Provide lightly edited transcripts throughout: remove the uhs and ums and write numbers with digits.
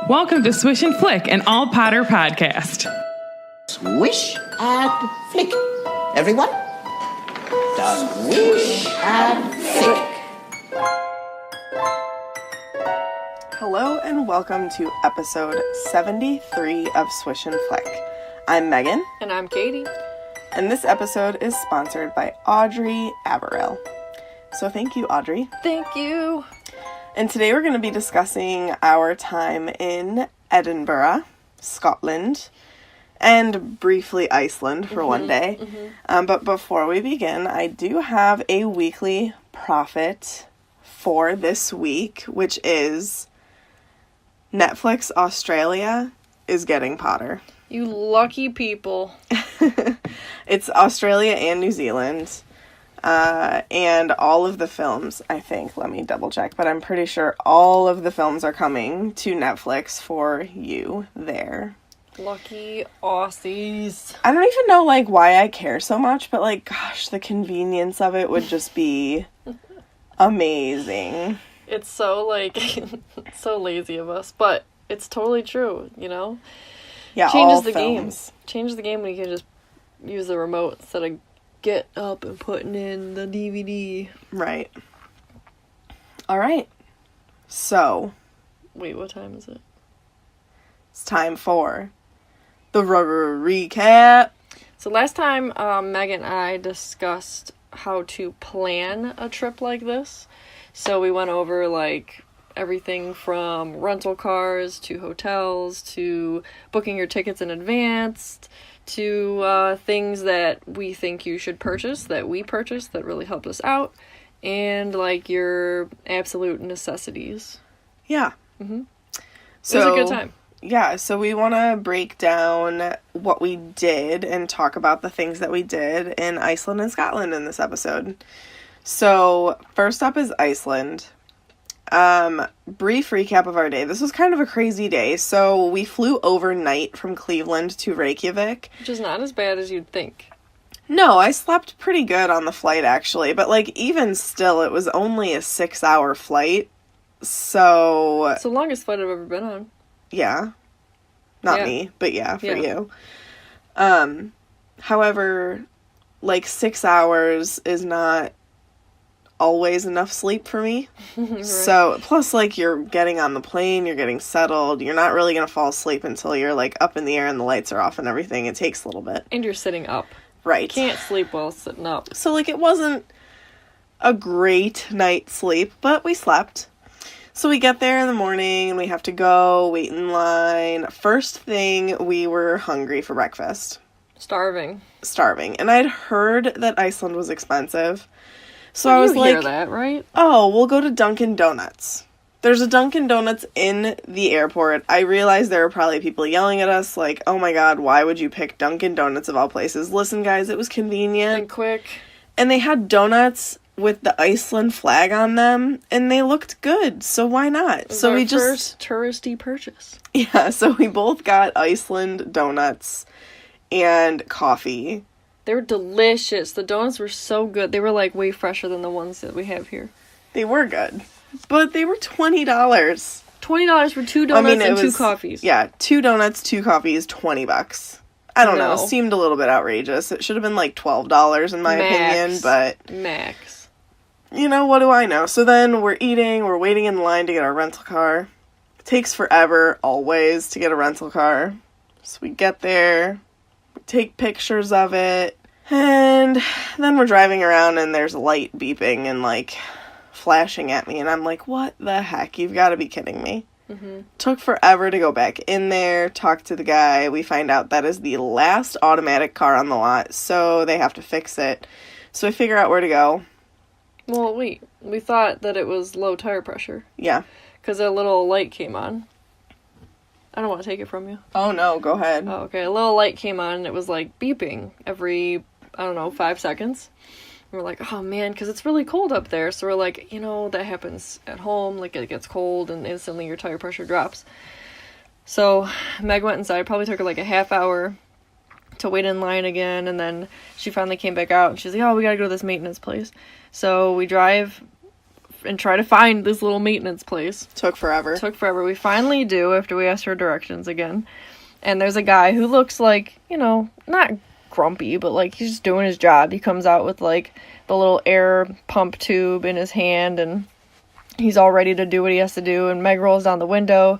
Welcome to Swish and Flick, an all Potter podcast. Swish and flick. Everyone? Swish and flick. Hello and welcome to episode 73 of Swish and Flick. I'm Megan. And I'm Katie. And this episode is sponsored by Audrey Averill. So thank you, Audrey. Thank you. And today we're going to be discussing our time in Edinburgh, Scotland, and briefly Iceland for one day. But before we begin, I do have a weekly profit for this week, which is Netflix Australia is getting Potter. You lucky people. It's Australia and New Zealand. And all of the films, I think, let me double check, but I'm pretty sure all of the films are coming to Netflix for you there. Lucky Aussies. I don't even know, why I care so much, but, gosh, the convenience of it would just be amazing. It's so, so lazy of us, but it's totally true, you know? Yeah, Changes all the films. game. Changes the game when you can just use the remote instead of get up and putting in the DVD. Right. All right. So. Wait, what time is it? It's time for the recap. So last time, Megan and I discussed how to plan a trip like this. So we went over, everything from rental cars to hotels to booking your tickets in advance to things that we think you should purchase, that we purchased, that really helped us out, and, your absolute necessities. Yeah. Mm-hmm. So, it was a good time. Yeah, so we want to break down what we did and talk about the things that we did in Iceland and Scotland in this episode. So, first up is Iceland. Brief recap of our day. This was kind of a crazy day. So we flew overnight from Cleveland to Reykjavik. Which is not as bad as you'd think. No, I slept pretty good on the flight, actually. But, even still, it was only a 6-hour flight. So... It's the longest flight I've ever been on. Yeah. Not me, but for you. However, 6 hours is not always enough sleep for me. Right. So, plus, you're getting on the plane, you're getting settled, you're not really gonna fall asleep until you're, up in the air and the lights are off and everything. It takes a little bit. And you're sitting up. Right. You can't sleep while sitting up. So, it wasn't a great night's sleep, but we slept. So we get there in the morning and we have to go, wait in line. First thing, we were hungry for breakfast. Starving. And I'd heard that Iceland was expensive. So I was you hear that, right? Oh, we'll go to Dunkin' Donuts. There's a Dunkin' Donuts in the airport. I realized there were probably people yelling at us, oh my god, why would you pick Dunkin' Donuts of all places? Listen, guys, it was convenient. And quick. And they had donuts with the Iceland flag on them, and they looked good, so why not? So we just... first touristy purchase. Yeah, so we both got Iceland donuts and coffee. They were delicious. The donuts were so good. They were, way fresher than the ones that we have here. They were good. But they were $20. $20 for 2 donuts and 2 coffees. Yeah, 2 donuts, 2 coffees, $20. I don't know. It seemed a little bit outrageous. It should have been, $12 in my opinion, but... Max. What do I know? So then we're eating, we're waiting in line to get our rental car. It takes forever, always, to get a rental car. So we get there, we take pictures of it, and then we're driving around and there's a light beeping and, flashing at me. And I'm like, what the heck? You've got to be kidding me. Mm-hmm. Took forever to go back in there, talk to the guy. We find out that is the last automatic car on the lot, so they have to fix it. So I figure out where to go. Well, wait. We thought that it was low tire pressure. Yeah. Because a little light came on. I don't want to take it from you. Oh, no. Go ahead. Oh, okay. A little light came on, and it was, beeping every, 5 seconds. And we're like, oh, man, because it's really cold up there. So we're like, that happens at home. It gets cold, and instantly your tire pressure drops. So Meg went inside. Probably took her, a half hour to wait in line again, and then she finally came back out, and she's like, oh, we gotta go to this maintenance place. So we drive and try to find this little maintenance place. Took forever. Took forever. We finally do after we asked for directions again. And there's a guy who looks like, not grumpy, but like he's just doing his job. He comes out with like the little air pump tube in his hand, and he's all ready to do what he has to do. And Meg rolls down the window,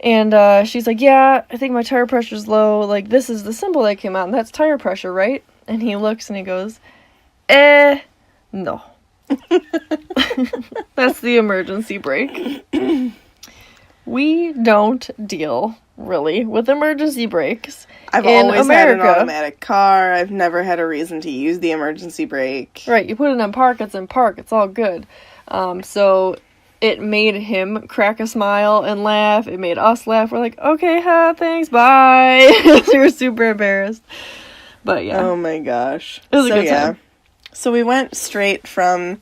and she's like, yeah, I think my tire pressure's low. Like, this is the symbol that came out, and that's tire pressure, right? And he looks and he goes, no. That's the emergency brake. We don't deal, really, with emergency brakes. I've always had an automatic car. I've never had a reason to use the emergency brake. Right, you put it in park, it's in park. It's all good. So it made him crack a smile and laugh. It made us laugh. We're like, okay, thanks, bye. We were super embarrassed. But yeah. Oh my gosh. It was a good time. So we went straight from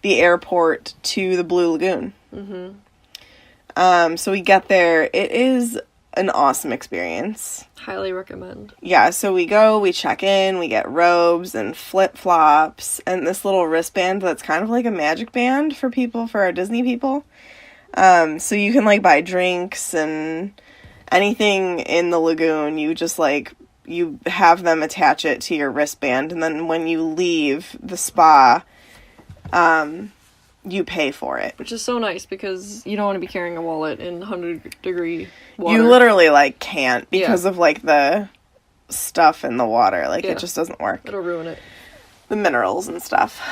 the airport to the Blue Lagoon. Mm-hmm. So we get there. It is an awesome experience. Highly recommend. Yeah, so we go, we check in, we get robes and flip-flops and this little wristband that's kind of like a magic band for our Disney people. So you can like buy drinks and anything in the lagoon. You just like, you have them attach it to your wristband, and then when you leave the spa, you pay for it. Which is so nice because you don't want to be carrying a wallet in 100-degree water. You literally, like, can't because of, like, the stuff in the water. Like, it just doesn't work. It'll ruin it. The minerals and stuff.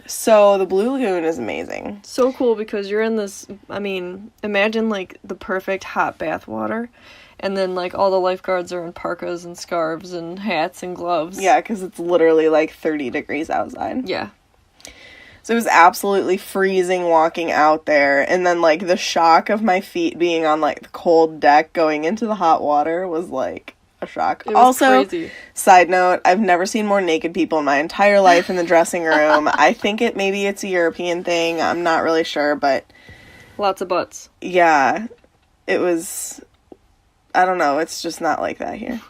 So the Blue Lagoon is amazing. So cool because you're in this, imagine, like, the perfect hot bath water. And then, like, all the lifeguards are in parkas and scarves and hats and gloves. Yeah, because it's literally, like, 30 degrees outside. Yeah. So it was absolutely freezing walking out there, and then, like, the shock of my feet being on, like, the cold deck going into the hot water was, like, a shock. It was crazy. Side note, I've never seen more naked people in my entire life in the dressing room. I think maybe it's a European thing. I'm not really sure, but... Lots of butts. Yeah. It was... I don't know, it's just not like that here.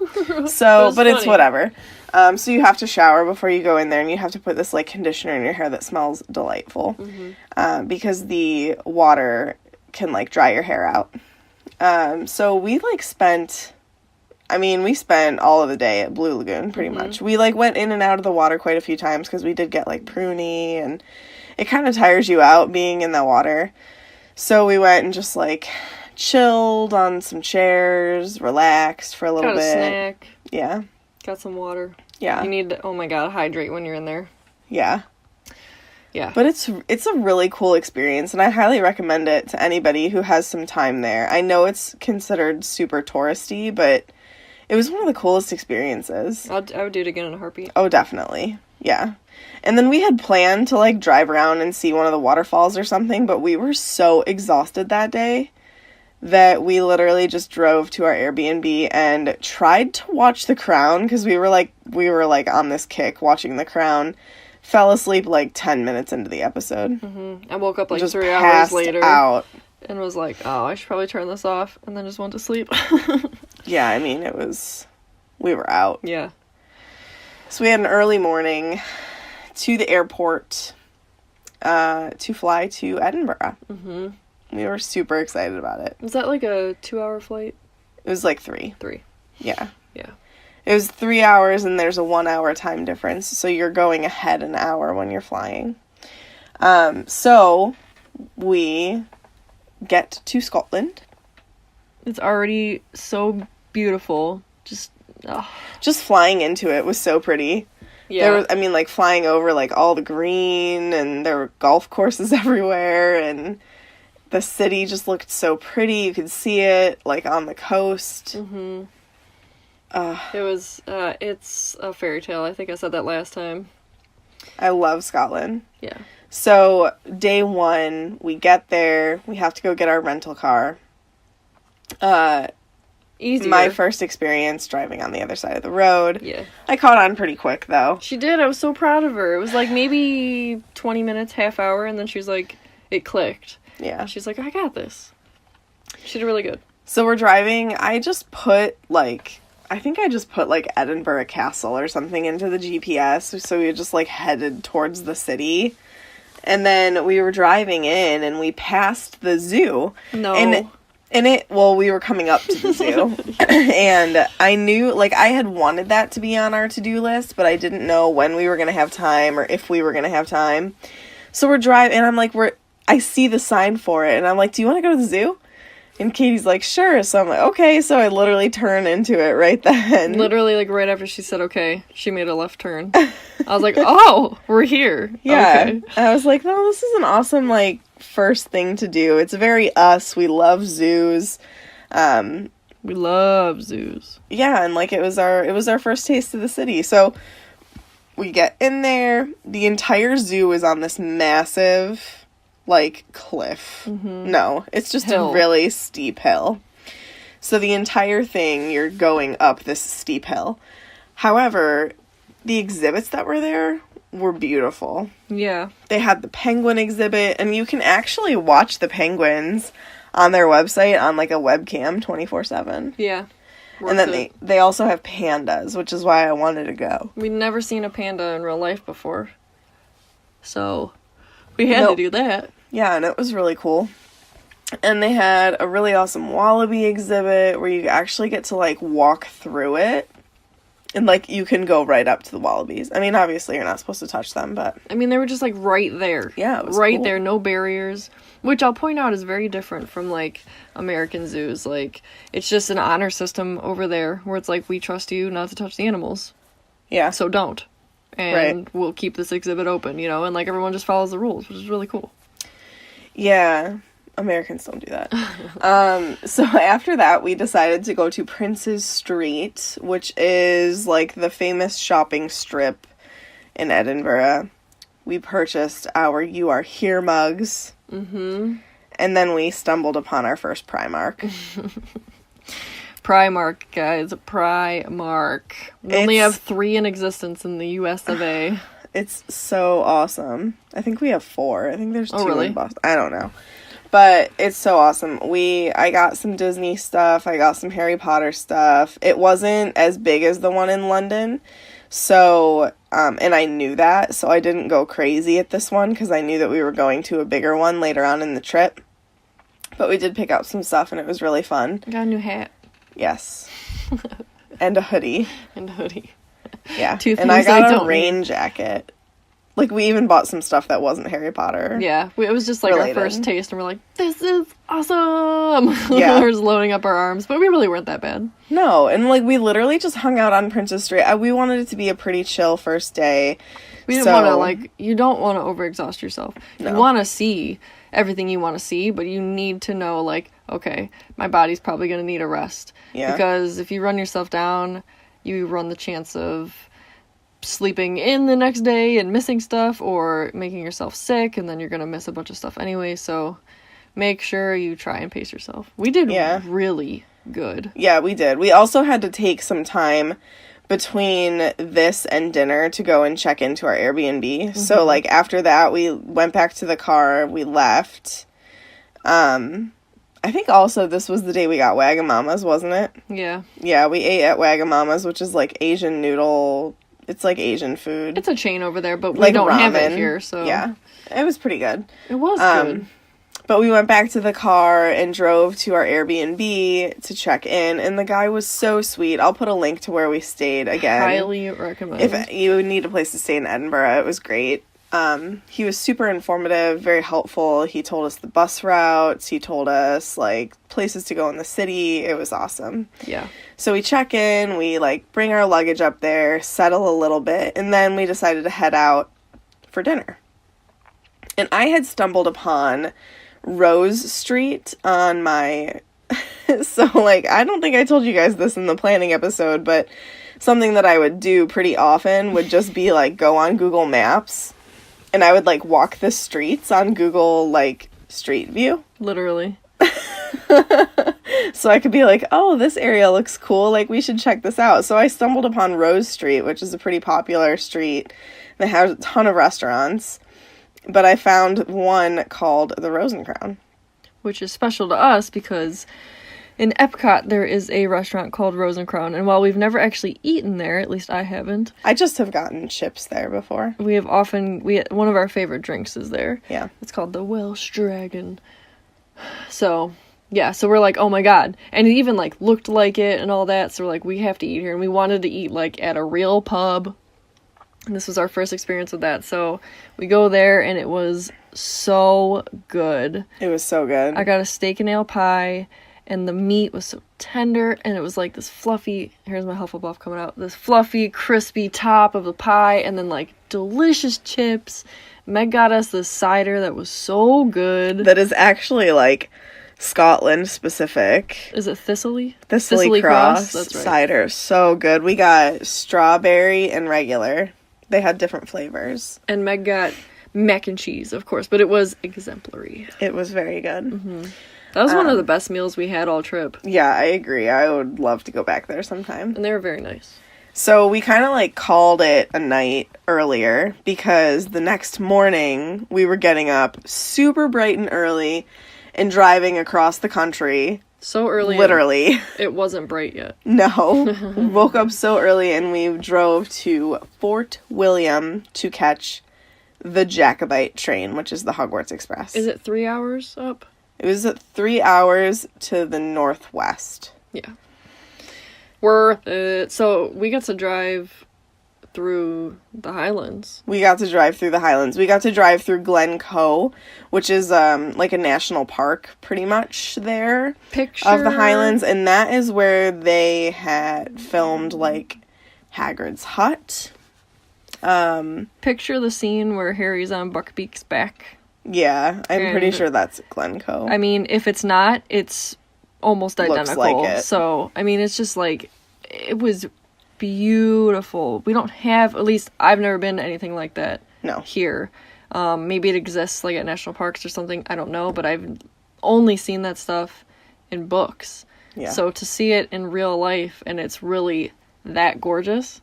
So, but it's whatever. So you have to shower before you go in there, and you have to put this, like, conditioner in your hair that smells delightful. Mm-hmm. Because the water can, like, dry your hair out. So we, like, spent all of the day at Blue Lagoon, pretty much. We, like, went in and out of the water quite a few times, because we did get, like, pruny, and it kind of tires you out being in the water. So we went and just, like... chilled on some chairs, relaxed for a little bit. Got a snack. Yeah. Got some water. Yeah. You need to, oh my god, hydrate when you're in there. Yeah. Yeah. But it's a really cool experience, and I highly recommend it to anybody who has some time there. I know it's considered super touristy, but it was one of the coolest experiences. I would do it again in a heartbeat. Oh, definitely. Yeah. And then we had planned to, like, drive around and see one of the waterfalls or something, but we were so exhausted that day that we literally just drove to our Airbnb and tried to watch The Crown, because we were like on this kick watching The Crown. Fell asleep like 10 minutes into the episode. Mm-hmm. I woke up like just 3 hours later out. And was like, oh, I should probably turn this off, and then just went to sleep. Yeah, we were out. Yeah. So we had an early morning to the airport to fly to Edinburgh. Mm-hmm. We were super excited about it. Was that like a 2-hour flight? It was like 3. 3. Yeah. Yeah. It was 3 hours, and there's a 1-hour time difference, so you're going ahead an hour when you're flying. So we get to Scotland. It's already so beautiful. Just flying into it was so pretty. Yeah. There was, like, flying over, like, all the green, and there were golf courses everywhere, and the city just looked so pretty. You could see it, like, on the coast. Mm-hmm. It's a fairy tale. I think I said that last time. I love Scotland. Yeah. So, day 1, we get there. We have to go get our rental car. Easier. My first experience driving on the other side of the road. Yeah. I caught on pretty quick, though. She did. I was so proud of her. It was like maybe 20 minutes, half hour, and then she was like, it clicked. Yeah. She's like, I got this. She did really good. So we're driving. I just put, like, Edinburgh Castle or something into the GPS. So we just, like, headed towards the city. And then we were driving in and we passed the zoo. No. Well, we were coming up to the zoo. And I knew, like, I had wanted that to be on our to-do list, but I didn't know when we were going to have time or if we were going to have time. So we're driving, and I'm like, I see the sign for it, and I'm like, do you want to go to the zoo? And Katie's like, sure. So I'm like, okay. So I literally turn into it right then. Literally, like, right after she said okay, she made a left turn. I was like, oh, we're here. Yeah. Okay. And I was like, no, this is an awesome, like, first thing to do. It's very us. We love zoos. We love zoos. Yeah, and, like, it was our first taste of the city. So we get in there. The entire zoo is on this massive, like, cliff. No, it's just Hill. a really steep hill. So the entire thing, you're going up this steep hill. However, the exhibits that were there were beautiful. Yeah. They had the penguin exhibit, and you can actually watch the penguins on their website on, like, a webcam 24/7. Yeah. And then they also have pandas, which is why I wanted to go. We'd never seen a panda in real life before. So we had Nope. to do that. Yeah, and it was really cool. And they had a really awesome wallaby exhibit where you actually get to, like, walk through it. And, like, you can go right up to the wallabies. I mean, obviously you're not supposed to touch them, but... I mean, they were just, like, right there. Yeah, it was right cool. there, no barriers. Which I'll point out is very different from, like, American zoos. Like, it's just an honor system over there where it's like, we trust you not to touch the animals. Yeah. So don't. And we'll keep this exhibit open, you know? And, like, everyone just follows the rules, which is really cool. Yeah. Americans don't do that. So after that, we decided to go to Prince's Street, which is, like, the famous shopping strip in Edinburgh. We purchased our You Are Here mugs. Mm-hmm. And then we stumbled upon our first Primark. Primark, guys. Primark. We only have 3 in existence in the US of A. It's so awesome. I think we have 4. I think there's 2 really? in Boston. I don't know. But it's so awesome. I got some Disney stuff. I got some Harry Potter stuff. It wasn't as big as the one in London. So, and I knew that. So I didn't go crazy at this one because I knew that we were going to a bigger one later on in the trip. But we did pick up some stuff and it was really fun. I got a new hat. Yes. And a hoodie. And a hoodie. Yeah. 2 And I things got a don't rain need. jacket. Like, we even bought some stuff that wasn't Harry Potter. Yeah, it was just like related. our first taste, and we're like, "This is awesome!" Yeah. We're just loading up our arms, but we really weren't that bad. No, and, like, we literally just hung out on Princess Street. We wanted it to be a pretty chill first day. We didn't want to, like, you don't want to overexhaust yourself. No. You want to see everything you want to see, but you need to know, like, okay, my body's probably going to need a rest. Yeah. Because if you run yourself down, you run the chance of sleeping in the next day and missing stuff, or making yourself sick, and then you're gonna miss a bunch of stuff anyway. So make sure you try and pace yourself. We did really good. Yeah, we did. We also had to take some time between this and dinner to go and check into our Airbnb. Mm-hmm. So, like, after that, we went back to the car, we left. I think also this was the day we got Wagamama's, wasn't it? Yeah. Yeah, we ate at Wagamama's, which is, like, Asian noodle. It's, like, Asian food. It's a chain over there, but we like don't have it ramen. here, so... Yeah, it was pretty good. It was good. But we went back to the car and drove to our Airbnb to check in, and the guy was so sweet. I'll put a link to where we stayed again. Highly recommend. If you need a place to stay in Edinburgh, it was great. He was super informative, very helpful. He told us the bus routes. He told us, like, places to go in the city. It was awesome. Yeah. So we check in, we, like, bring our luggage up there, settle a little bit, and then we decided to head out for dinner. And I had stumbled upon Rose Street on my... So, like, I don't think I told you guys this in the planning episode, but something that I would do pretty often would just be, like, go on Google Maps, and I would, like, walk the streets on Google, like, Street View. Literally. So I could be like, oh, this area looks cool, like, we should check this out. So I stumbled upon Rose Street, which is a pretty popular street that has a ton of restaurants. But I found one called the Rose and Crown. Which is special to us because in Epcot, there is a restaurant called Rose and Crown, and while we've never actually eaten there, at least I haven't. I just have gotten chips there before. One of our favorite drinks is there. Yeah. It's called the Welsh Dragon. So, yeah, so we're like, oh my god. And it even, like, looked like it and all that, so we're like, we have to eat here. And we wanted to eat, like, at a real pub. And this was our first experience with that. So we go there, and it was so good. It was so good. I got a steak and ale pie, and the meat was so tender, and it was like this fluffy, here's my Hufflepuff coming out, this fluffy, crispy top of the pie, and then, like, delicious chips. Meg got us this cider that was so good. That is actually, like, Scotland specific. Is it Thistly? Thistly Cross That's right. cider. So good. We got strawberry and regular. They had different flavors. And Meg got mac and cheese, of course, but it was exemplary. It was very good. Mm-hmm. That was one of the best meals we had all trip. Yeah, I agree. I would love to go back there sometime. And they were very nice. So we kind of like called it a night earlier because the next morning we were getting up super bright and early and driving across the country. So early. Literally. It wasn't bright yet. No. We woke up so early and we drove to Fort William to catch the Jacobite train, which is the Hogwarts Express. Is it 3 hours up? It was 3 hours to the northwest. Yeah. Worth it. So we got to drive through the Highlands. We got to drive through the Highlands. We got to drive through Glen Coe, which is like a national park pretty much there. Picture of the Highlands, and that is where they had filmed like Hagrid's hut. Picture the scene where Harry's on Buckbeak's back. Yeah, I'm pretty sure that's Glen Coe. I mean, if it's not, it's almost identical. Looks like it. So, I mean, it's just like, it was beautiful. We don't have, at least I've never been to anything like that here. Maybe it exists like at national parks or something. I don't know, but I've only seen that stuff in books. Yeah. So to see it in real life and it's really that gorgeous,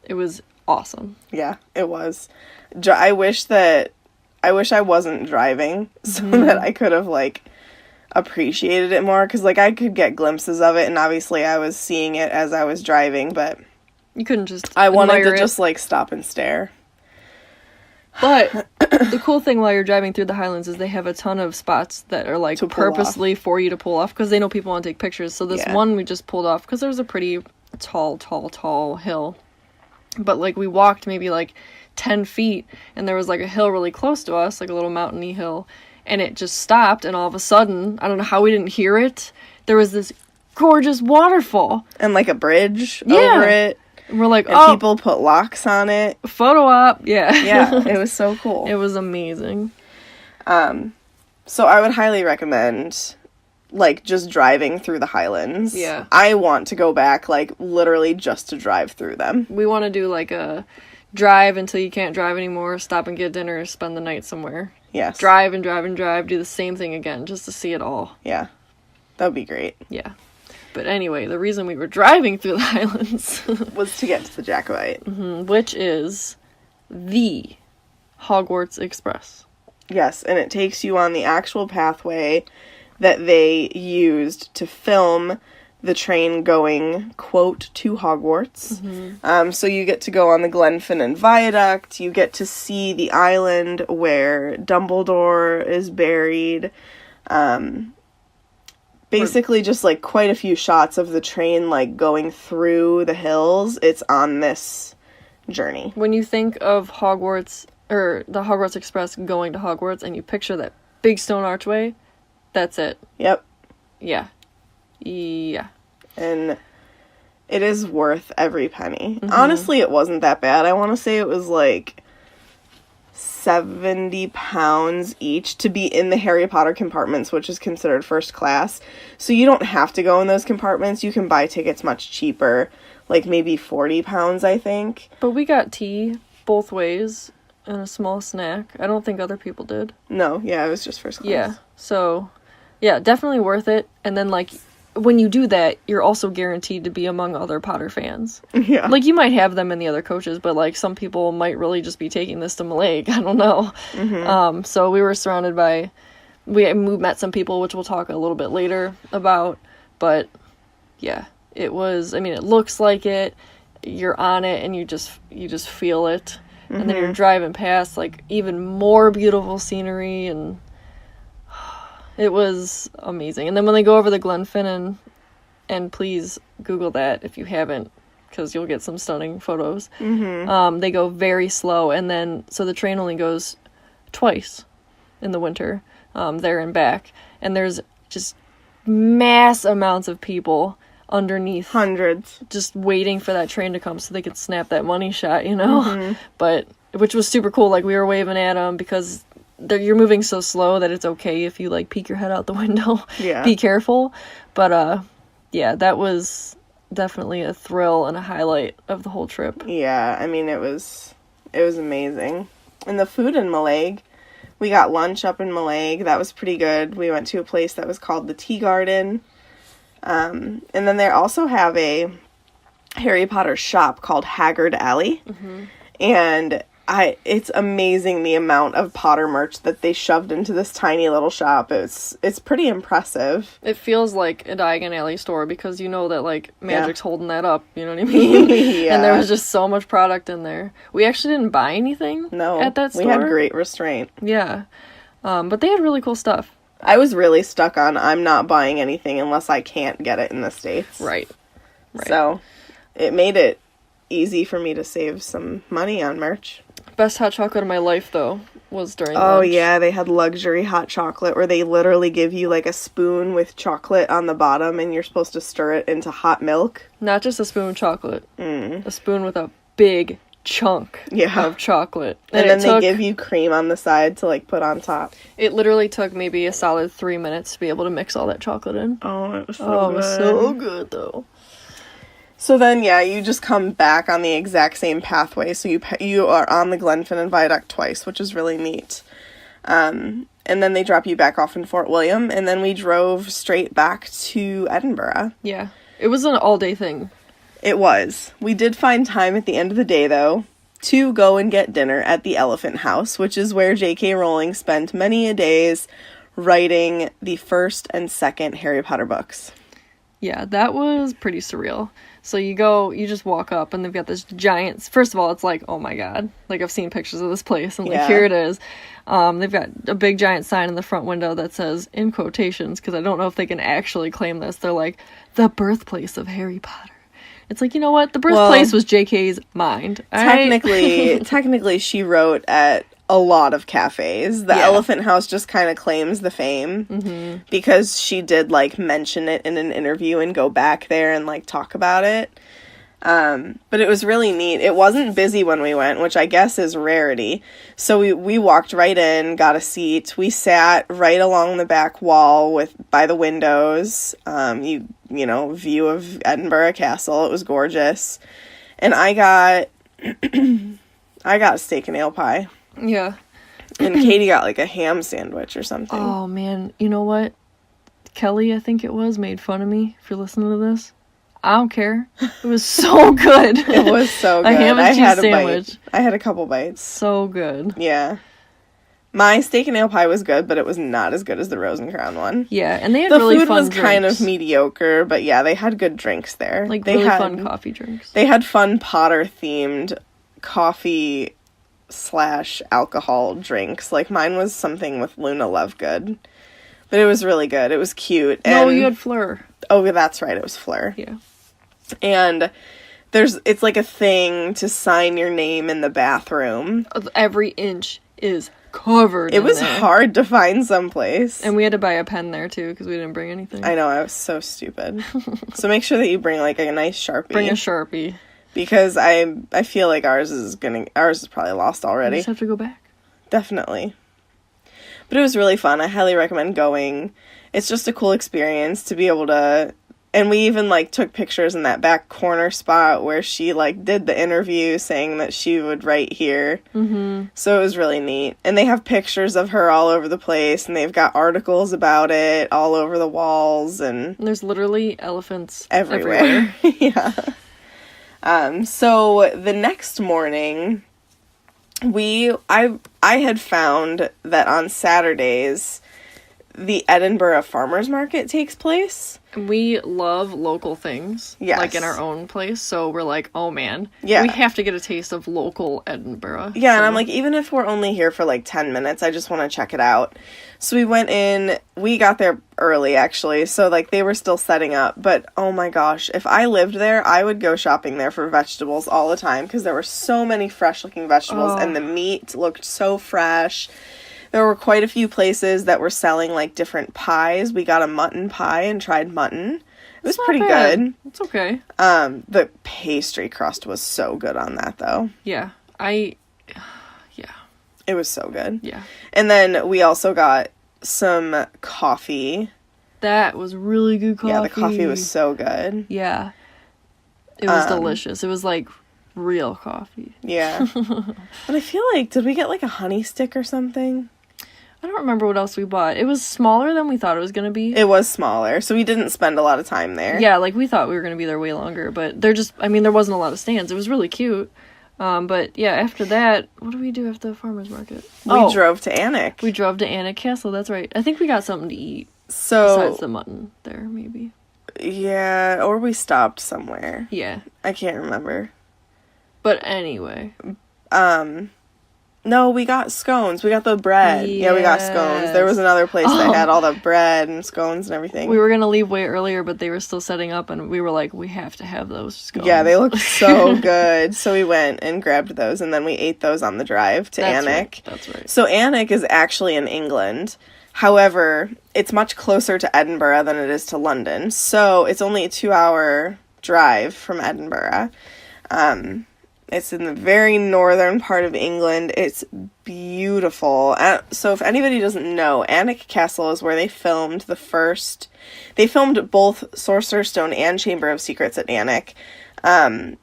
it was awesome. Yeah, it was. I wish I wasn't driving so that I could have like appreciated it more, because like I could get glimpses of it and obviously I was seeing it as I was driving, but you couldn't just I wanted to it. just like stop and stare. But the cool thing while you're driving through the Highlands is they have a ton of spots that are like purposely for you to pull off because they know people want to take pictures. So this one we just pulled off because there was a pretty tall hill, but like we walked maybe like 10 feet and there was like a hill really close to us, like a little mountainy hill, and it just stopped, and all of a sudden, I don't know how we didn't hear it, there was this gorgeous waterfall And like a bridge over it. And we're like, and people put locks on it. Photo op. Yeah. It was so cool. It was amazing. So I would highly recommend like just driving through the Highlands. Yeah. I want to go back like literally just to drive through them. We want to do like a drive until you can't drive anymore, stop and get dinner, spend the night somewhere. Yes. Drive and drive and drive, do the same thing again just to see it all. Yeah. That would be great. Yeah. But anyway, the reason we were driving through the Highlands was to get to the Jacobite. Which is the Hogwarts Express. Yes, and it takes you on the actual pathway that they used to film the train going, quote, to Hogwarts. So you get to go on the Glenfinnan Viaduct, you get to see the island where Dumbledore is buried. Basically just like quite a few shots of the train like going through the hills. It's on this journey. When you think of Hogwarts, or the Hogwarts Express going to Hogwarts, and you picture that big stone archway, that's it. Yep. Yeah. Yeah. And it is worth every penny. Honestly, it wasn't that bad. I want to say it was like £70 each to be in the Harry Potter compartments, which is considered first class. So you don't have to go in those compartments. You can buy tickets much cheaper, like maybe £40, I think. But we got tea both ways and a small snack. I don't think other people did. No, yeah, it was just first class. Yeah. So, yeah, definitely worth it. And then, like, when you do that, you're also guaranteed to be among other Potter fans. Yeah. Like, you might have them in the other coaches, but, like, some people might really just be taking this to Mallaig. I don't know. So we were surrounded by we met some people, which we'll talk a little bit later about, but yeah, it was, I mean, it looks like it, you're on it, and you just feel it, and then you're driving past, like, even more beautiful scenery, and it was amazing. And then when they go over the Glenfinnan, and please Google that if you haven't, because you'll get some stunning photos, they go very slow, and then, so the train only goes twice in the winter, there and back, and there's just mass amounts of people underneath, hundreds, just waiting for that train to come so they could snap that money shot, you know. But which was super cool. Like, we were waving at them because you're moving so slow that it's okay if you like peek your head out the window. Yeah, be careful. But yeah, that was definitely a thrill and a highlight of the whole trip. Yeah, I mean, it was amazing. And the food in Mallaig, we got lunch up in Mallaig. That was pretty good. We went to a place that was called the Tea Garden. And then they also have a Harry Potter shop called Haggard Alley. And it's amazing the amount of Potter merch that they shoved into this tiny little shop. It's pretty impressive. It feels like a Diagon Alley store because you know that, like, magic's holding that up, you know what I mean? Yeah. And there was just so much product in there. We actually didn't buy anything at that store. We had great restraint. Yeah. But they had really cool stuff. I was really stuck on I'm not buying anything unless I can't get it in the States. Right. So it made it easy for me to save some money on merch. Best hot chocolate of my life, though, was during lunch. lunch. Yeah, they had luxury hot chocolate where they literally give you like a spoon with chocolate on the bottom and you're supposed to stir it into hot milk. Not just a spoon of chocolate. A spoon with a big chunk of chocolate. And then they give you cream on the side to like put on top. It literally took maybe a solid 3 minutes to be able to mix all that chocolate in. Oh, it was so good. It was so good, though. So then, yeah, you just come back on the exact same pathway. So you are on the Glenfinnan Viaduct twice, which is really neat. And then they drop you back off in Fort William, and then we drove straight back to Edinburgh. Yeah. It was an all-day thing. It was. We did find time at the end of the day, though, to go and get dinner at the Elepahtn House, which is where J.K. Rowling spent many a days writing the first and second Harry Potter books. Yeah, that was pretty surreal. So you just walk up, and they've got this giant, first of all, it's like, oh my god, like, I've seen pictures of this place, and like, here it is. They've got a big giant sign in the front window that says, in quotations, because I don't know if they can actually claim this, they're like, the birthplace of Harry Potter. It's like, you know what, the birthplace was JK's mind. Technically, she wrote at a lot of cafes. The Elepahtn House just kind of claims the fame because she did like mention it in an interview and go back there and like talk about it. But it was really neat. It wasn't busy when we went, which I guess is rarity. So we walked right in, got a seat. We sat right along the back wall by the windows. You know, view of Edinburgh Castle. It was gorgeous. And I got a steak and ale pie. Yeah. And Katie got like a ham sandwich or something. Oh man, you know what? Kelly, I think it was, made fun of me for listening to this. I don't care. It was so good. It was so good. A ham and cheese sandwich. I had a couple bites. So good. Yeah. My steak and ale pie was good, but it was not as good as the Rose and Crown one. Yeah, and they had really fun drinks. The food was kind of mediocre, but yeah, they had good drinks there. Like, really fun coffee drinks. They had fun Potter-themed coffee / alcohol drinks. Like, mine was something with Luna Lovegood. But it was really good. It was cute. No, you had Fleur. Oh, that's right. It was Fleur. Yeah. And it's like a thing to sign your name in the bathroom. Every inch is covered. It was hard to find someplace. And we had to buy a pen there, too, because we didn't bring anything. I know. I was so stupid. So make sure that you bring, like, a nice Sharpie. Bring a Sharpie. Because I feel like ours is probably lost already. You just have to go back. Definitely. But it was really fun. I highly recommend going. It's just a cool experience to be able to... And we even, like, took pictures in that back corner spot where she, like, did the interview saying that she would write here. Mm-hmm. So it was really neat. And they have pictures of her all over the place, and they've got articles about it all over the walls, and there's literally elephants everywhere. Yeah. So the next morning, I had found that on Saturdays, the Edinburgh Farmers Market takes place. We love local things. Yes. Like in our own place. So we're like, oh man. Yeah. We have to get a taste of local Edinburgh. Yeah, so. and I'm like, even if we're only here for like 10 minutes, I just want to check it out. So we went in, we got there early actually, so like they were still setting up, but oh my gosh, if I lived there, I would go shopping there for vegetables all the time because there were so many fresh looking vegetables and the meat looked so fresh. There were quite a few places that were selling like different pies. We got a mutton pie and tried mutton. It was pretty good. It's okay. The pastry crust was so good on that though. Yeah. It was so good. Yeah. And then we also got some coffee. That was really good coffee. Yeah, the coffee was so good. Yeah. It was delicious. It was like real coffee. Yeah. But I feel like, did we get like a honey stick or something? I don't remember what else we bought. It was smaller than we thought it was going to be. It was smaller, so we didn't spend a lot of time there. Yeah, like we thought we were going to be there way longer, but there wasn't a lot of stands. It was really cute. But yeah, after that, what do we do after the farmer's market? We drove to Alnwick. We drove to Alnwick Castle, that's right. I think we got something to eat. So, besides the mutton there, maybe. Yeah, or we stopped somewhere. Yeah. I can't remember. But anyway. No, we got scones. We got the bread. Yeah, we got scones. There was another place that had all the bread and scones and everything. We were going to leave way earlier, but they were still setting up, and we were like, we have to have those scones. Yeah, they look so good. So we went and grabbed those, and then we ate those on the drive to Alnwick. Right. That's right. So Alnwick is actually in England. However, it's much closer to Edinburgh than it is to London. So it's only a 2-hour drive from Edinburgh. It's in the very northern part of England. It's beautiful. So if anybody doesn't know, Alnwick Castle is where they filmed they filmed both Sorcerer's Stone and Chamber of Secrets at Alnwick.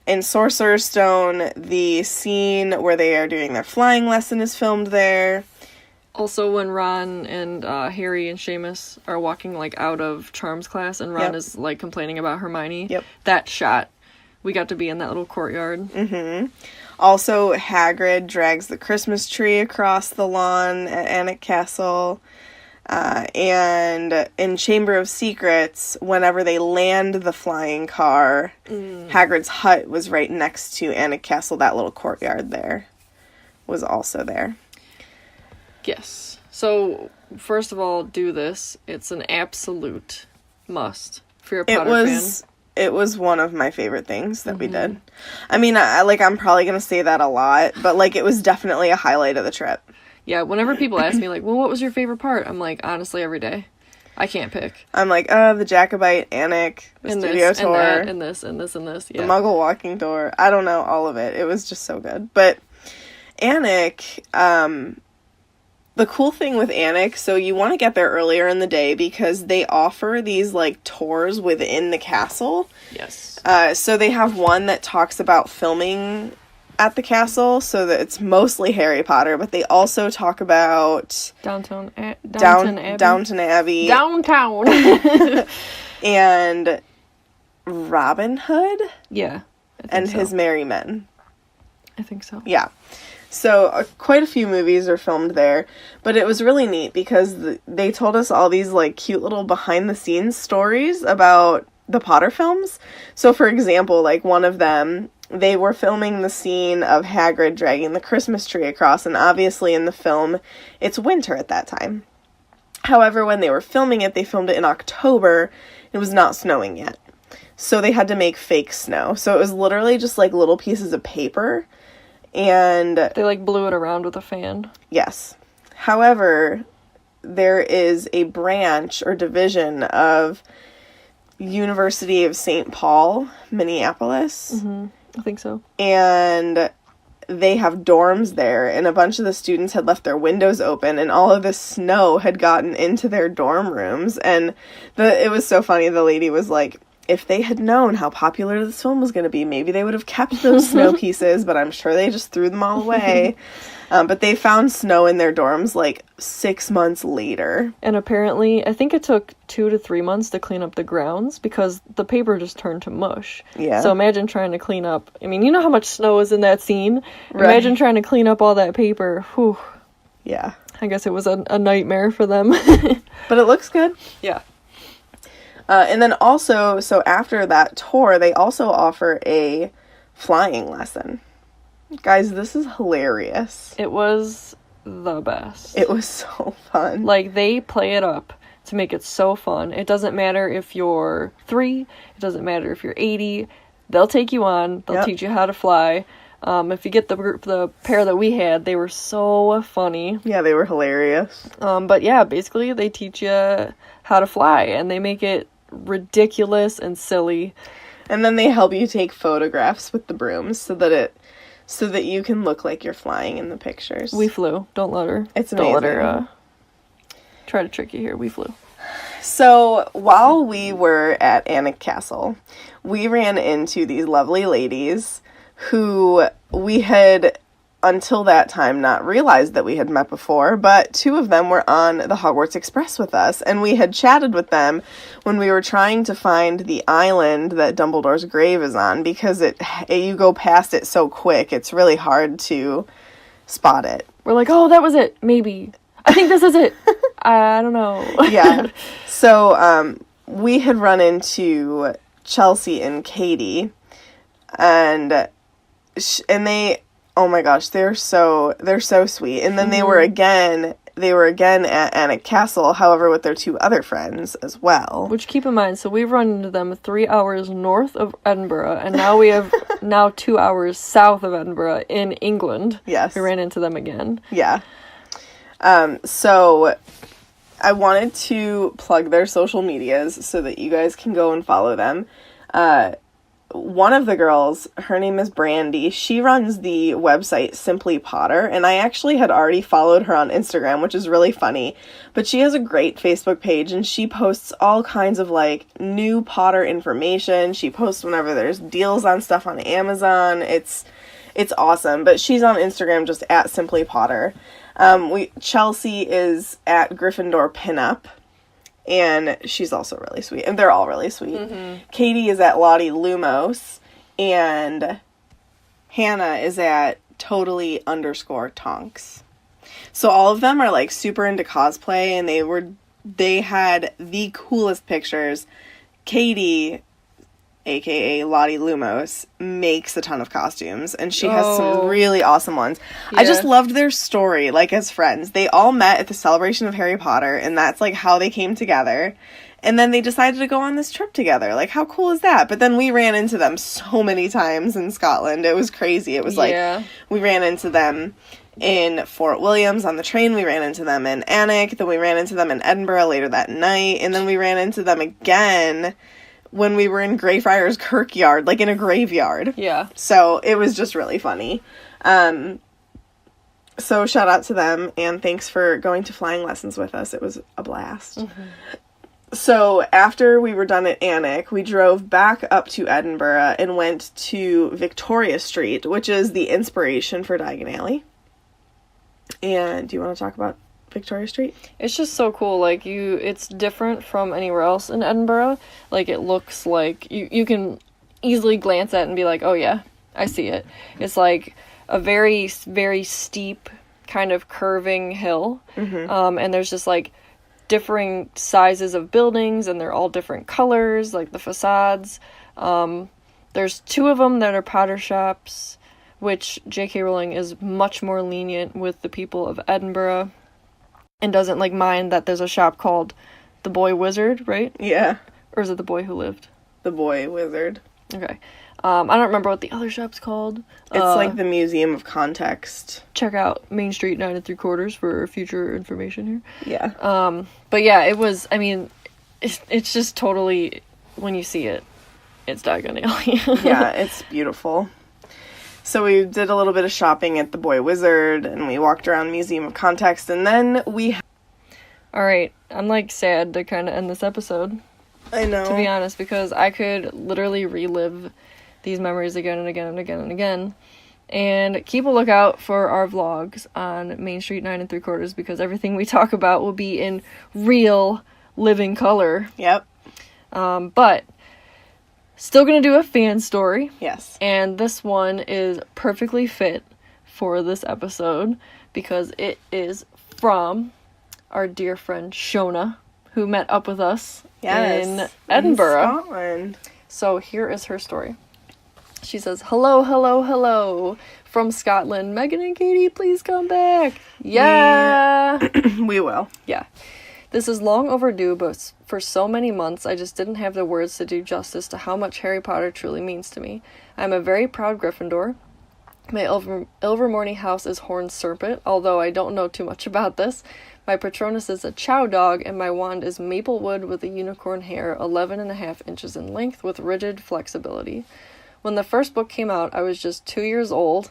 In Sorcerer's Stone, the scene where they are doing their flying lesson is filmed there. Also, when Ron and Harry and Seamus are walking, like, out of Charms class, and Ron is, like, complaining about Hermione, that shot, we got to be in that little courtyard. Mm-hmm. Also, Hagrid drags the Christmas tree across the lawn at Alnwick Castle. And in Chamber of Secrets, whenever they land the flying car, Hagrid's hut was right next to Alnwick Castle. That little courtyard there was also there. Yes. So, first of all, do this. It's an absolute must for your Potter fan. It was one of my favorite things that we did. I mean, I'm probably going to say that a lot, but, like, it was definitely a highlight of the trip. Yeah, whenever people ask me, like, well, what was your favorite part? I'm like, honestly, every day. I can't pick. I'm like, the Jacobite, Alnwick, the studio tour. And this, yeah. The Muggle walking tour. I don't know, all of it. It was just so good. But Alnwick, the cool thing with Alnwick, so you want to get there earlier in the day because they offer these, like, tours within the castle. Yes. So they have one that talks about filming at the castle, so that it's mostly Harry Potter, but they also talk about Downton Abbey. Downtown. And Robin Hood. Yeah. And his merry men. I think so. Yeah. So quite a few movies are filmed there, but it was really neat because they told us all these like cute little behind the scenes stories about the Potter films. So for example, like one of them, they were filming the scene of Hagrid dragging the Christmas tree across, and obviously in the film it's winter at that time. However, when they were filming it, they filmed it in October. It was not snowing yet. So they had to make fake snow. So it was literally just like little pieces of paper. And they like blew it around with a fan. Yes. However, there is a branch or division of University of St. Paul, Minneapolis. Mm-hmm. I think so. And they have dorms there, and a bunch of the students had left their windows open, and all of this snow had gotten into their dorm rooms. And it was so funny. The lady was like, if they had known how popular this film was going to be, maybe they would have kept those snow pieces, but I'm sure they just threw them all away. But they found snow in their dorms like 6 months later. And apparently, I think it took 2 to 3 months to clean up the grounds because the paper just turned to mush. Yeah. So imagine trying to clean up. I mean, you know how much snow is in that scene? Right. Imagine trying to clean up all that paper. Whew. Yeah. I guess it was a nightmare for them. But it looks good. Yeah. And then also, so after that tour, they also offer a flying lesson. Guys, this is hilarious. It was the best. It was so fun. Like, they play it up to make it so fun. It doesn't matter if you're 3, it doesn't matter if you're 80, they'll take you on, they'll teach you how to fly. If you get the pair that we had, they were so funny. Yeah, they were hilarious. But yeah, basically they teach you how to fly, and they make it ridiculous and silly. And then they help you take photographs with the brooms so that you can look like you're flying in the pictures. We flew. Don't let her. It's amazing. Don't let her try to trick you here. We flew. So while we were at Alnwick Castle, we ran into these lovely ladies who we had, until that time, not realized that we had met before, but 2 of them were on the Hogwarts Express with us, and we had chatted with them when we were trying to find the island that Dumbledore's grave is on, because you go past it so quick, it's really hard to spot it. We're like, oh, that was it. Maybe. I think this is it. I don't know. Yeah. So, we had run into Chelsea and Katie, and they, oh my gosh, they're so sweet. And then they were again at Alnwick Castle, however, with their 2 other friends as well. Which, keep in mind, so we've run into them 3 hours north of Edinburgh, and now we have 2 hours south of Edinburgh in England. Yes. We ran into them again. Yeah. So I wanted to plug their social medias so that you guys can go and follow them. One of the girls, her name is Brandy, she runs the website Simply Potter, and I actually had already followed her on Instagram, which is really funny, but she has a great Facebook page, and she posts all kinds of, like, new Potter information. She posts whenever there's deals on stuff on Amazon. It's awesome, but she's on Instagram just at Simply Potter. Chelsea is at Gryffindor Pinup, and she's also really sweet, and they're all really sweet. Katie is at Lottie Lumos, and Hannah is at totally_tonks. So all of them are, like, super into cosplay, and they had the coolest pictures. Katie, aka Lottie Lumos, makes a ton of costumes, and she has some really awesome ones. Yeah. I just loved their story, like, as friends. They all met at the celebration of Harry Potter, and that's, like, how they came together. And then they decided to go on this trip together. Like, how cool is that? But then we ran into them so many times in Scotland. It was crazy. It was like, we ran into them in Fort Williams on the train. We ran into them in Alnwick. Then we ran into them in Edinburgh later that night. And then we ran into them again when we were in Greyfriars Kirkyard, like in a graveyard. Yeah. So it was just really funny. So shout out to them, and thanks for going to flying lessons with us. It was a blast. So after we were done at Alnwick, we drove back up to Edinburgh and went to Victoria Street, which is the inspiration for Diagon Alley. And do you want to talk about Victoria Street? It's just so cool. Like, it's different from anywhere else in Edinburgh. Like, it looks like you can easily glance at it and be like, oh yeah, I see it. It's like a very, very steep kind of curving hill. And there's just like differing sizes of buildings, and they're all different colors, like the facades. There's 2 of them that are Potter shops, which J.K. Rowling is much more lenient with the people of Edinburgh, and doesn't, like, mind that there's a shop called The Boy Wizard, right? Yeah. Or is it The Boy Who Lived? The Boy Wizard. Okay. I don't remember what the other shop's called. It's like the Museum of Context. Check out Main Street 9 3/4 for future information here. Yeah. But yeah, it was, I mean, it's just totally, when you see it, it's Diagon Alley. Yeah, it's beautiful. So we did a little bit of shopping at the Boy Wizard, and we walked around Museum of Context, and then we... Alright, I'm, like, sad to kind of end this episode. I know. To be honest, because I could literally relive these memories again and again and again and again. And keep a lookout for our vlogs on Main Street 9 3/4, because everything we talk about will be in real, living color. Yep. But... still gonna do a fan story. Yes. And this one is perfectly fit for this episode because it is from our dear friend Shona, who met up with us in Yes, Edinburgh. in Scotland. So here is her story. She says, hello, hello, hello. From Scotland, Megan and Katie, please come back. Yeah. We will. Yeah. This is long overdue, but for so many months, I just didn't have the words to do justice to how much Harry Potter truly means to me. I'm a very proud Gryffindor. My Ilvermorny house is Horned Serpent, although I don't know too much about this. My Patronus is a Chow Dog, and my wand is maple wood with a unicorn hair, 11.5 inches in length, with rigid flexibility. When the first book came out, I was just 2 years old,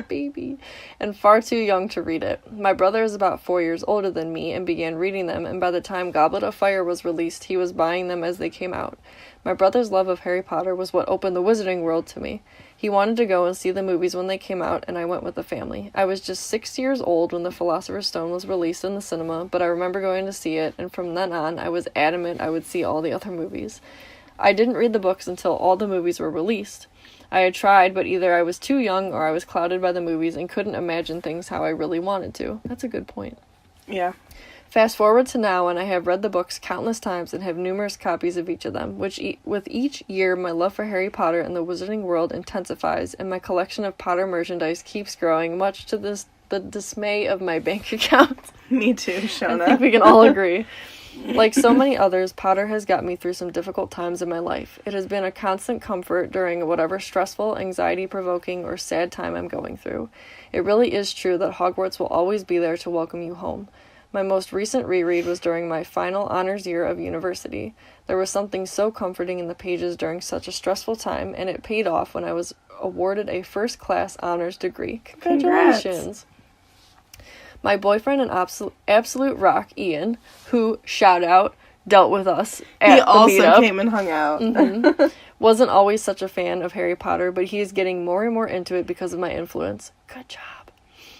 baby, and far too young to read it. My brother is about 4 years older than me and began reading them, and by the time Goblet of Fire was released, he was buying them as they came out. My brother's love of Harry Potter was what opened the Wizarding World to me. He wanted to go and see the movies when they came out, and I went with the family. I was just 6 years old when The Philosopher's Stone was released in the cinema, but I remember going to see it, and from then on, I was adamant I would see all the other movies. I didn't read the books until all the movies were released. I had tried, but either I was too young or I was clouded by the movies and couldn't imagine things how I really wanted to. That's a good point. Yeah. Fast forward to now, and I have read the books countless times and have numerous copies of each of them, which with each year my love for Harry Potter and the Wizarding World intensifies, and my collection of Potter merchandise keeps growing, much to the dismay of my bank account. Me too, Shona. I think we can all agree. Like so many others, Potter has got me through some difficult times in my life. It has been a constant comfort during whatever stressful, anxiety-provoking, or sad time I'm going through. It really is true that Hogwarts will always be there to welcome you home. My most recent reread was during my final honors year of university. There was something so comforting in the pages during such a stressful time, and it paid off when I was awarded a first-class honors degree. Congratulations! Congrats. My boyfriend and absolute rock, Ian, who, shout out, dealt with us at He the also meetup, came and hung out. wasn't always such a fan of Harry Potter, but he is getting more and more into it because of my influence. Good job.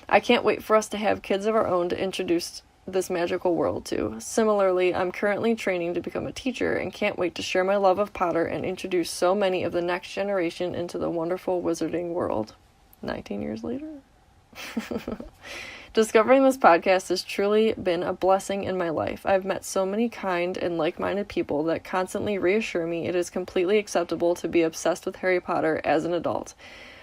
I can't wait for us to have kids of our own to introduce this magical world to. Similarly, I'm currently training to become a teacher and can't wait to share my love of Potter and introduce so many of the next generation into the wonderful Wizarding world. 19 years later. Discovering this podcast has truly been a blessing in my life. I've met so many kind and like-minded people that constantly reassure me it is completely acceptable to be obsessed with Harry Potter as an adult.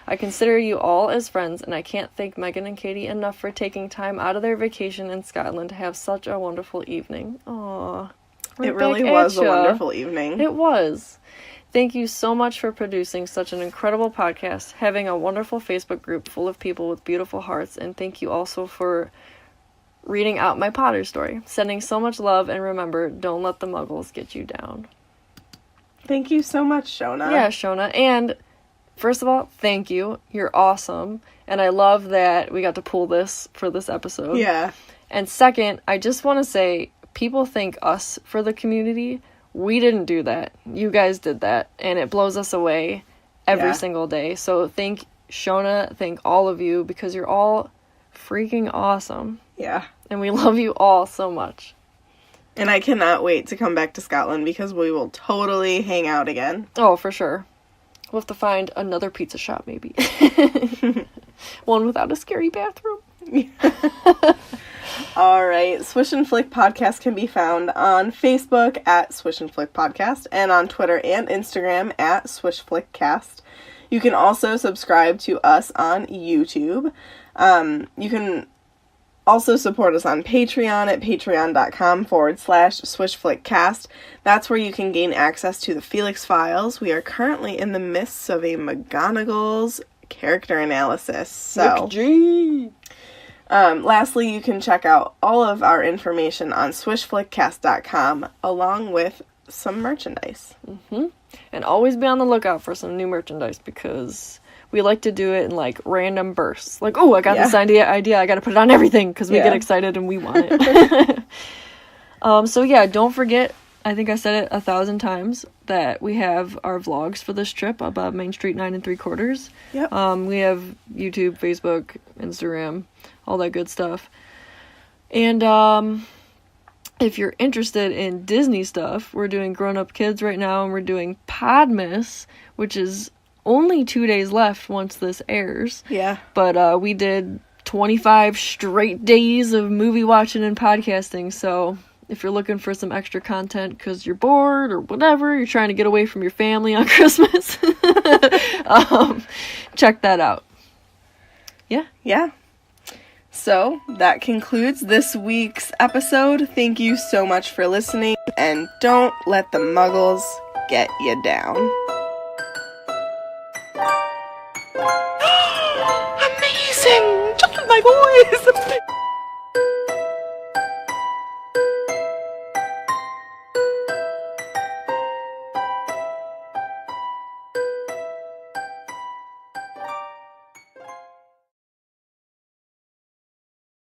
I consider you all as friends, and I can't thank Megan and Katie enough for taking time out of their vacation in Scotland to have such a wonderful evening. Aww. It really was a wonderful evening. It was. Thank you so much for producing such an incredible podcast, having a wonderful Facebook group full of people with beautiful hearts, and thank you also for reading out my Potter story. Sending so much love, and remember, don't let the muggles get you down. Thank you so much, Shona. Yeah, Shona. And first of all, thank you. You're awesome. And I love that we got to pull this for this episode. Yeah. And second, I just want to say, people thank us for the community. We didn't do that. You guys did that. And it blows us away every single day. So thank Shona, thank all of you, because you're all freaking awesome. Yeah. And we love you all so much. And I cannot wait to come back to Scotland because we will totally hang out again. Oh, for sure. We'll have to find another pizza shop, maybe. One without a scary bathroom. All right. Swish and Flick Podcast can be found on Facebook at Swish and Flick Podcast and on Twitter and Instagram at Swish Flick Cast. You can also subscribe to us on YouTube. You can also support us on Patreon at patreon.com/SwishFlickCast. That's where you can gain access to the Felix Files. We are currently in the midst of a McGonagall's character analysis. So, lastly, you can check out all of our information on SwishFlickCast.com along with some merchandise. And always be on the lookout for some new merchandise because we like to do it in like random bursts. Like, oh, I got this idea, I gotta put it on everything because we get excited and we want it. So yeah, don't forget, I think I said it 1,000 times, that we have our vlogs for this trip above Main Street 9 3/4. Yep. We have YouTube, Facebook, Instagram, all that good stuff. And if you're interested in Disney stuff, we're doing Grown Up Kids right now, and we're doing Podmas, which is only 2 days left once this airs. Yeah. But we did 25 straight days of movie watching and podcasting. So if you're looking for some extra content because you're bored or whatever, you're trying to get away from your family on Christmas, check that out. Yeah. So that concludes this week's episode. Thank you so much for listening, and don't let the muggles get you down. Amazing! Just like my voice!